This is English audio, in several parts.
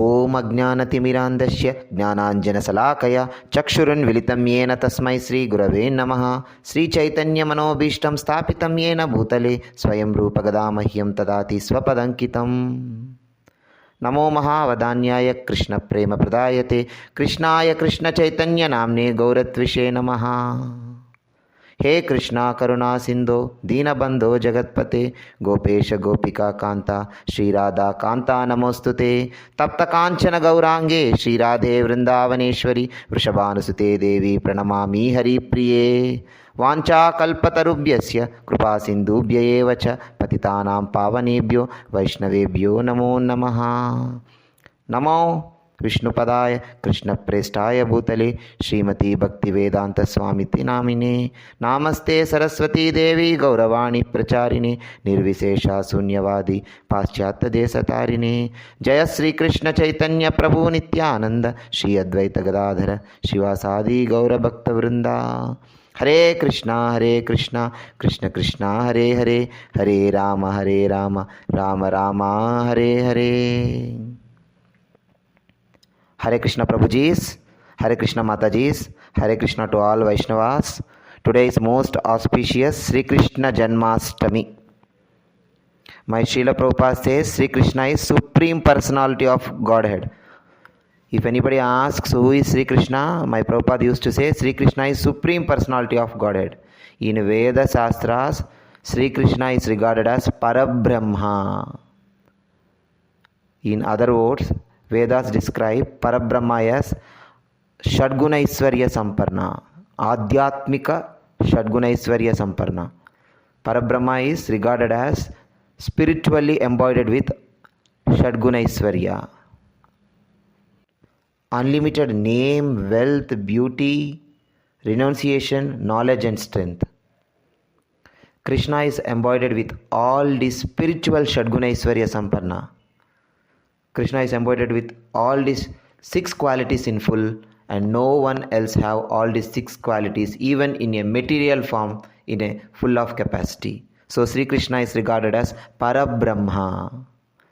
ఓం అజ్ఞానతిమిరాంధస్య జ్ఞానాంజనశలాకయ చక్షురున్మిలితం యేన తస్మై శ్రీగురవే నమః. శ్రీచైతన్యమనోభీష్టం స్థాపితం యేన భూతలే స్వయం రూపగదా మహ్యం దదాతి స్వపదంకితం. నమో మహావదాన్యాయ కృష్ణప్రేమప్రదాయతే కృష్ణాయ కృష్ణచైతన్యనామ్నే గౌరత్విషే నమః. హే కృష్ణ కరుణా సింధో దీనబంధో జగత్పతే గోపేశ గోపికా కాంత శ్రీరాధా కాంతా నమోస్తుతే. తప్త కాంచన గౌరాంగే శ్రీరాధే వృందావనేశ్వరి వృషభానుసుతే దేవి ప్రణమామి హరిప్రియే. వాంఛాకల్పతరుభ్యస్య కృపా సింధుభ్య ఏవ చ పతితానాం పావనేభ్యో వైష్ణవేభ్యో నమో నమః. నమో విష్ణుపదాయ కృష్ణప్రేష్ఠాయ భూతలే శ్రీమతి భక్తివేదాంత స్వామితి నామినే. నామస్తే సరస్వతీ దేవి గౌరవాణి ప్రచారిణే నిర్విశేష శూన్యవాది పాశ్చాత్యదేశతారిణే. జయ శ్రీకృష్ణ చైతన్య ప్రభు నిత్యానంద శ్రీ అద్వైత Gadadhara శివాసాది గౌరభక్తవృంద. Hare Krishna Krishna Krishna Hare Hare Hare Rama Rama Rama Hare Hare. Hare Krishna Prabhuji's, Hare Krishna Mataji's, Hare Krishna to all Vaishnavas. Today is most auspicious Sri Krishna Janmashtami. My Srila Prabhupada says Sri Krishna is Supreme Personality of Godhead. If anybody asks who is Sri Krishna, my Prabhupada used to say Sri Krishna is Supreme Personality of Godhead. In Veda Shastras, Sri Krishna is regarded as Parabrahma. In other words, Vedas describe Parabrahma as Shadgunaisvarya Samparna, Adhyatmika Shadgunaisvarya Samparna. Parabrahma is regarded as spiritually embodied with Shadgunaisvarya. Unlimited name, wealth, beauty, renunciation, knowledge and strength. Krishna is embodied with all these spiritual Shadgunaisvarya Samparna. Krishna is embodied with all these 6 qualities in full, and no one else have all these 6 qualities even in a material form in a full of capacity. So Sri Krishna is regarded as Parabrahma.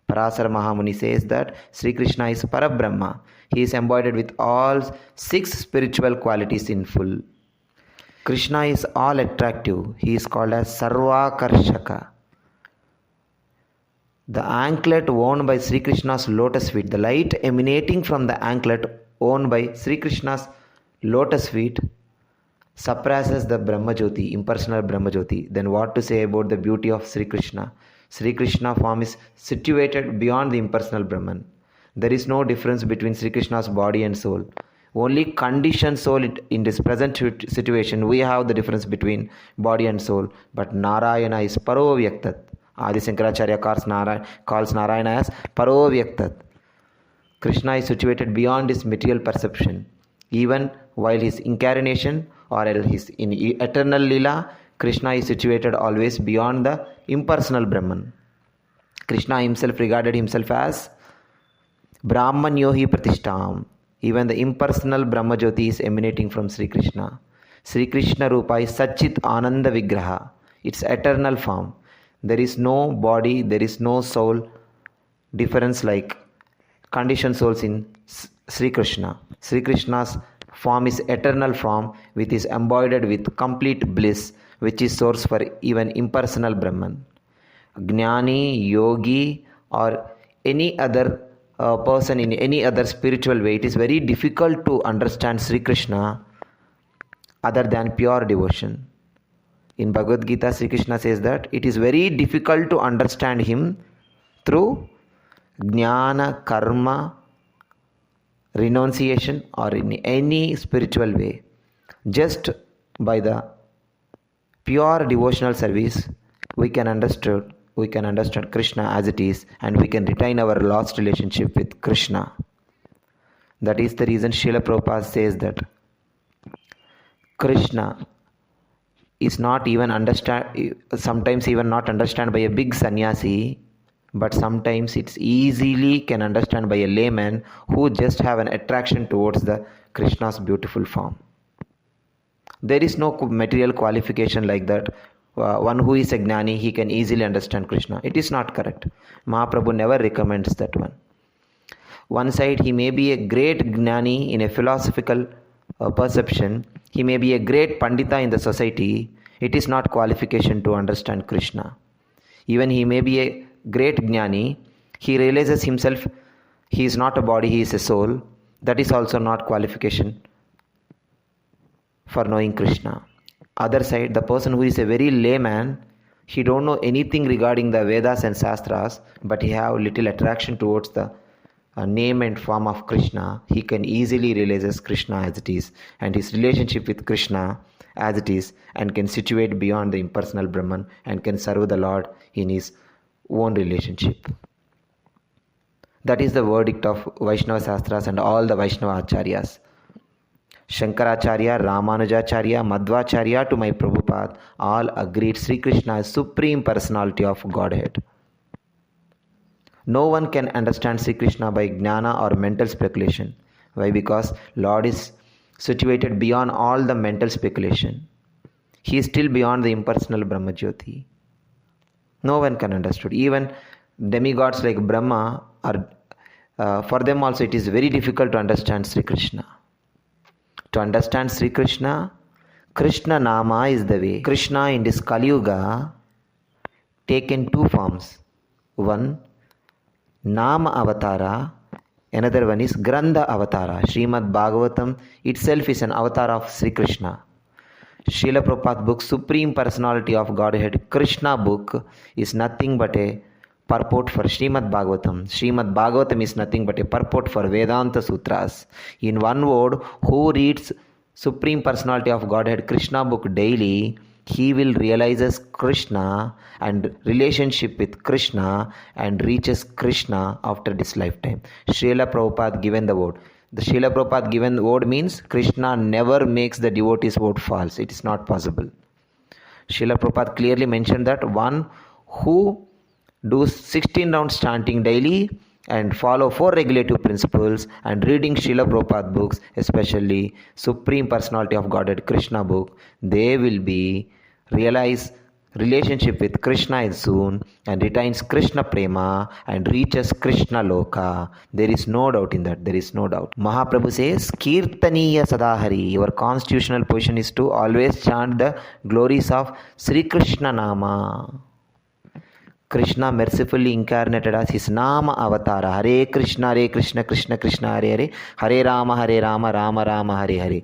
Parasara Mahamuni says that Sri Krishna is Parabrahma. He is embodied with all 6 spiritual qualities in full. Krishna is all attractive. He is called as Sarvakarshaka. The anklet worn by Sri Krishna's lotus feet, the light emanating from the anklet worn by Sri Krishna's lotus feet suppresses the Brahmajyoti, impersonal Brahmajyoti. Then what to say about the beauty of Sri Krishna? Sri Krishna form is situated beyond the impersonal Brahman. There is no difference between Sri Krishna's body and soul. Only conditioned soul in this present situation we have the difference between body and soul. But Narayana is Parovyaktat. Adi Shankaracharya calls Narayana as Parovyaktat. Krishna is situated beyond his material perception. Even while his incarnation or his in eternal Leela, Krishna is situated always beyond the impersonal Brahman. Krishna himself regarded himself as Brahman Yohi Pratishtam. Even the impersonal Brahmajyoti is emanating from Sri Krishna. Sri Krishna Rupa is Satchit Ananda Vigraha. It's eternal form. There is no body, there is no soul difference like conditioned souls in Sri Krishna. Sri Krishna's form is eternal form which is embodied with complete bliss, which is source for even impersonal Brahman. Jnani, yogi or any other person in any other spiritual way, it is very difficult to understand Sri Krishna other than pure devotion. In Bhagavad Gita, Sri Krishna says that it is very difficult to understand him through jnana, karma, renunciation or in any spiritual way. Just by the pure devotional service, we can understand Krishna as it is, and we can retain our lost relationship with Krishna. That is the reason Srila Prabhupada says that Krishna is not even sometimes even not understand by a big sannyasi, but sometimes it's easily can understand by a layman who just have an attraction towards the Krishna's beautiful form. There is no material qualification like that. One who is a jnani, he can easily understand Krishna. It is not correct. Mahaprabhu never recommends that one. One side, he may be a great gnani in a philosophical perception, he may be a great pandita in the society, it is not qualification to understand Krishna. Even he may be a great gnani, he realizes himself, he is not a body, he is a soul, that is also not qualification for knowing Krishna. Other side, the person who is a very layman, he don't know anything regarding the Vedas and Shastras, but he have little attraction towards the name and form of Krishna. He can easily realize Krishna as it is, and his relationship with Krishna as it is, and can situate beyond the impersonal Brahman and can serve the Lord in his own relationship. That is the verdict of Vaishnava Shastras and all the Vaishnava Acharyas. Shankaracharya, Ramanujacharya, Madhvacharya to my Prabhupada all agreed Sri Krishna is Supreme Personality of Godhead. No one can understand Sri Krishna by jnana or mental speculation. Why? Because Lord is situated beyond all the mental speculation. He is still beyond the impersonal Brahma Jyoti. No one can understand. Even demigods like Brahma are, for them also it is very difficult to understand Sri Krishna. To understand Sri Krishna, Krishna Nama is the way. Krishna in this Kali Yuga taken two forms. One, Nama Avatara, another one is Grantha Avatara. Srimad Bhagavatam itself is an avatar of Sri Krishna. Srila Prabhupada book, Supreme Personality of Godhead, Krishna book, is nothing but a purport for Srimad Bhagavatam. Srimad Bhagavatam is nothing but a purport for Vedanta Sutras. In one word, who reads Supreme Personality of Godhead Krishna book daily, he will realizes Krishna and relationship with Krishna and reaches Krishna after this lifetime. Srila Prabhupada given the word. The Srila Prabhupada given word means Krishna never makes the devotee's word false. It is not possible. Srila Prabhupada clearly mentioned that one who do 16 rounds chanting daily and follow 4 regulative principles and reading Srila Prabhupada books, especially Supreme Personality of Godhead Krishna book, they will be realize relationship with Krishna is soon and retains Krishna Prema and reaches Krishna Loka. There is no doubt in that. There is no doubt. Mahaprabhu says, Kirtaniya Sadahari. Your constitutional position is to always chant the glories of Sri Krishna Nama. Krishna mercifully incarnated as his Nama Avatara. Hare Krishna, Krishna Krishna, Hare Hare, Hare Rama, Rama Rama, Hare Hare.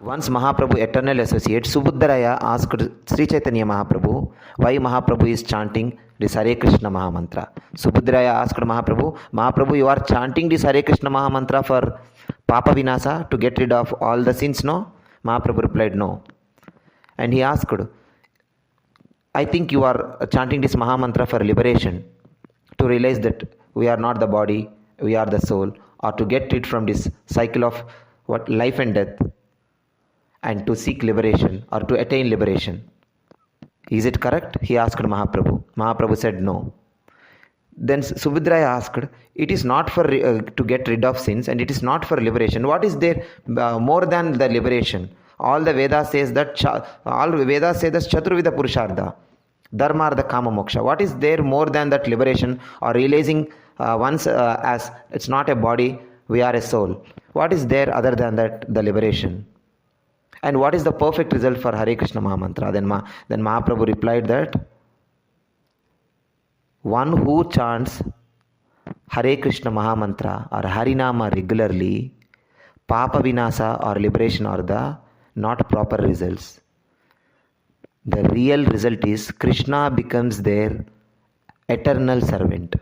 Once Mahaprabhu, eternal associate, Subudharaya asked Sri Chaitanya Mahaprabhu why Mahaprabhu is chanting this Hare Krishna Mahamantra. Subudharaya asked Mahaprabhu, you are chanting this Hare Krishna Mahamantra for Papa Vinasa, to get rid of all the sins, no? Mahaprabhu replied, no. And he asked, I think you are chanting this Mahamantra for liberation, to realize that we are not the body, we are the soul, or to get rid from this cycle of life and death, and to seek liberation or to attain liberation. Is it correct? He asked Mahaprabhu. Mahaprabhu said no. Then Subhadraya asked, it is not for to get rid of sins and it is not for liberation. What is there more than the liberation? All the Vedas says that Chaturvida Purushartha, Dharmartha Kama Moksha. What is there more than that liberation or realizing once as it's not a body, we are a soul? What is there other than that, the liberation? And what is the perfect result for Hare Krishna Mahamantra? Then Mahaprabhu replied that one who chants Hare Krishna Mahamantra or Harinama regularly, Papa Vinasa or liberation are the not proper results. The real result is Krishna becomes their eternal servant.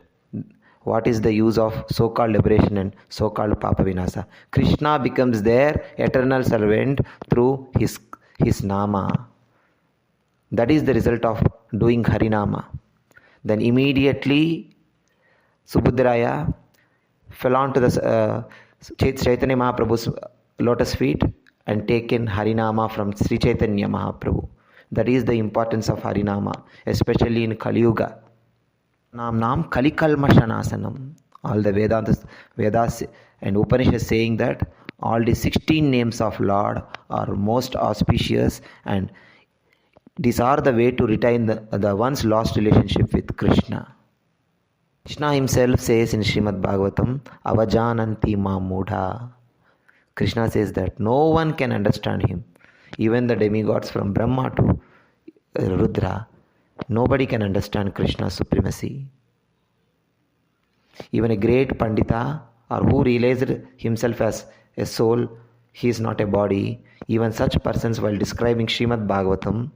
What is the use of so-called liberation and so-called Papa Vinasa? Krishna becomes their eternal servant through his Nama. That is the result of doing Harinama. Then immediately Subhadraya fell onto the Chaitanya Mahaprabhu's lotus feet and taken Harinama from Sri Chaitanya Mahaprabhu. That is the importance of Harinama, especially in Kali Yuga. Nam Kalikalmashanasanam. All the Vedas and Upanishads saying that all the 16 names of Lord are most auspicious, and these are the way to retain the one's lost relationship with Krishna. Krishna himself says in Srimad Bhagavatam, Avajananti Mamudha. Krishna says that no one can understand him. Even the demigods from Brahma to Rudra, nobody can understand Krishna's supremacy. Even a great Pandita or who realized himself as a soul, he is not a body. Even such persons, while describing Srimad Bhagavatam,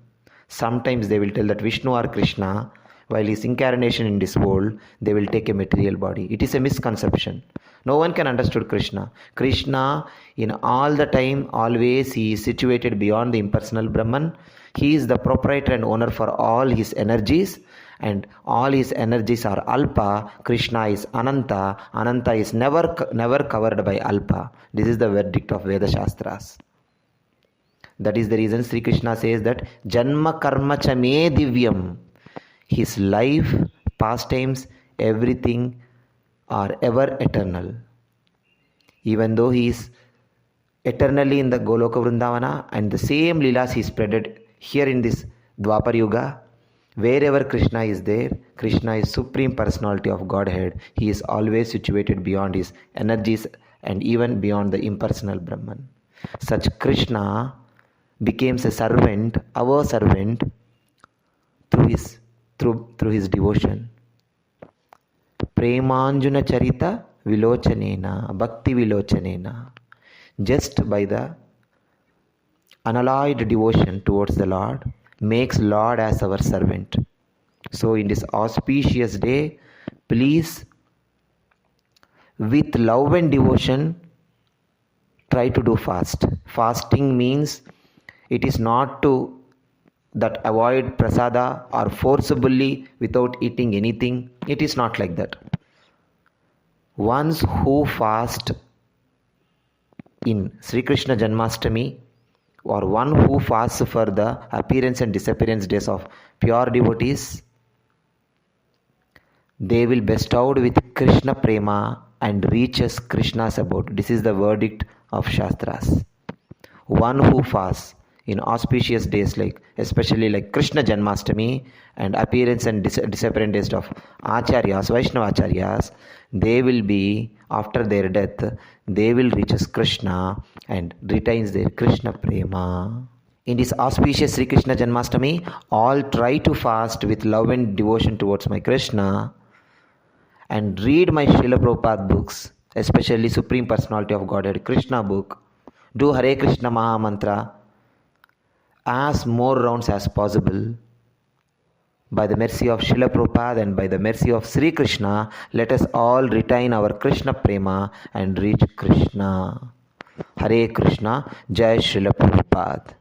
sometimes they will tell that Vishnu or Krishna, while his incarnation in this world, they will take a material body. It is a misconception. No one can understand Krishna. Krishna, in all the time, always he is situated beyond the impersonal Brahman. He is the proprietor and owner for all his energies, and all his energies are Alpa. Krishna is Ananta. Ananta is never covered by Alpa. This is the verdict of Veda Shastras. That is the reason Sri Krishna says that Janma Karma Cha Me Divyam. His life, pastimes, everything are ever eternal. Even though he is eternally in the Goloka Vrindavana, and the same Leelas he spreaded here in this Dwapar Yuga, wherever Krishna is there, Krishna is Supreme Personality of Godhead. He is always situated beyond his energies and even beyond the impersonal Brahman. Such Krishna becomes a servant, our servant, through his devotion. Premanjuna Charita Vilochanena, Bhakti Vilochanena. Just by the unalloyed devotion towards the Lord, makes Lord as our servant. So in this auspicious day, please, with love and devotion, try to do fast. Fasting means it is not to that avoid prasada or forcibly without eating anything. It is not like that. Ones who fast in Sri Krishna Janmashtami, or one who fasts for the appearance and disappearance days of pure devotees, they will bestowed with Krishna Prema and reaches Krishna's abode. This is the verdict of Shastras. One who fasts in auspicious days, especially like Krishna Janmashtami and appearance and disappearance days of Acharyas, Vaishnava Acharyas, they will be, after their death, they will reach Krishna and retains their Krishna Prema. In this auspicious Sri Krishna Janmashtami, all try to fast with love and devotion towards my Krishna and read my Srila Prabhupada books, especially Supreme Personality of Godhead Krishna book. Do Hare Krishna Maha Mantra as more rounds as possible. By the mercy of Srila Prabhupada and by the mercy of Sri Krishna, let us all retain our Krishna Prema and reach Krishna. Hare Krishna, Jai Srila Prabhupada.